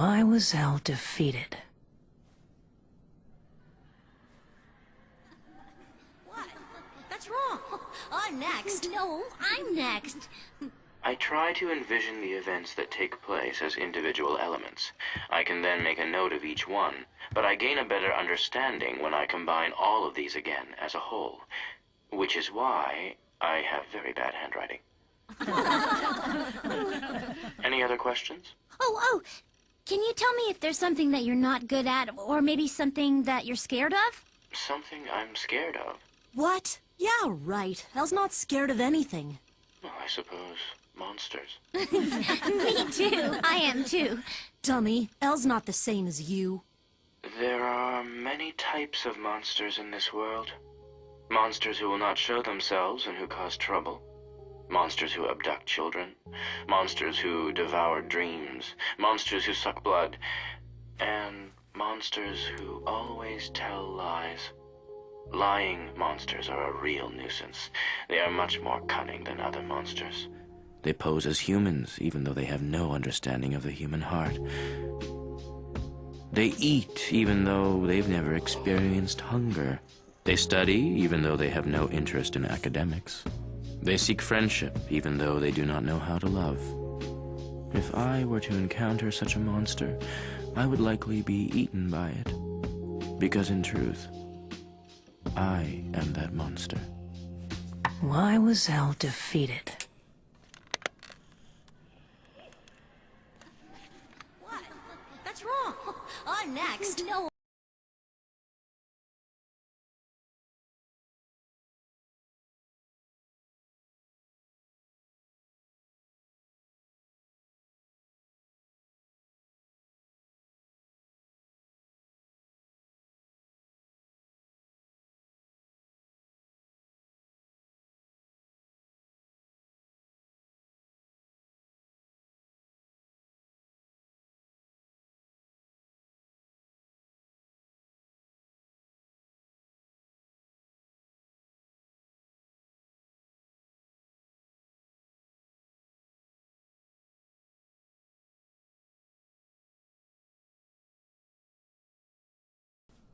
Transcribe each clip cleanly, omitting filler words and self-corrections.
Why was El defeated? What? That's wrong. I'm next. No, I'm next. I try to envision the events that take place as individual elements. I can then make a note of each one, but I gain a better understanding when I combine all of these again as a whole, which is why I have very bad handwriting. Any other questions? Oh, can you tell me if there's something that you're not good at, or maybe something that you're scared of? Something I'm scared of? What? Yeah, right. Elle's not scared of anything. Well, I suppose monsters. Me too. I am too. Dummy, Elle's not the same as you. There are many types of monsters in this world. Monsters who will not show themselves and who cause trouble. Monsters who abduct children. Monsters who devour dreams. Monsters who suck blood. And monsters who always tell lies. Lying monsters are a real nuisance. They are much more cunning than other monsters. They pose as humans, even though they have no understanding of the human heart. They eat, even though they've never experienced hunger. They study, even though they have no interest in academics. They seek friendship, even though they do not know how to love. If I were to encounter such a monster, I would likely be eaten by it. Because in truth, I am that monster. Why was El defeated? What? That's wrong. I'm next. No.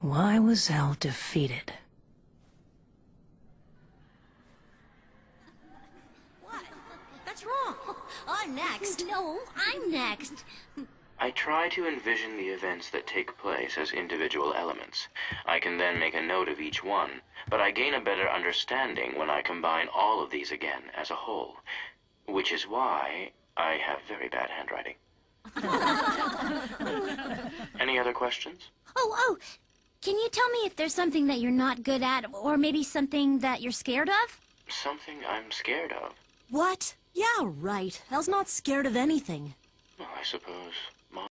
Why was El defeated? What? That's wrong. I'm next. No, I'm next. I try to envision the events that take place as individual elements. I can then make a note of each one, but I gain a better understanding when I combine all of these again as a whole, which is why I have very bad handwriting. Any other questions? Oh, can you tell me if there's something that you're not good at, or maybe something that you're scared of? Something I'm scared of? What? Yeah, right. Elle's not scared of anything. Well, I suppose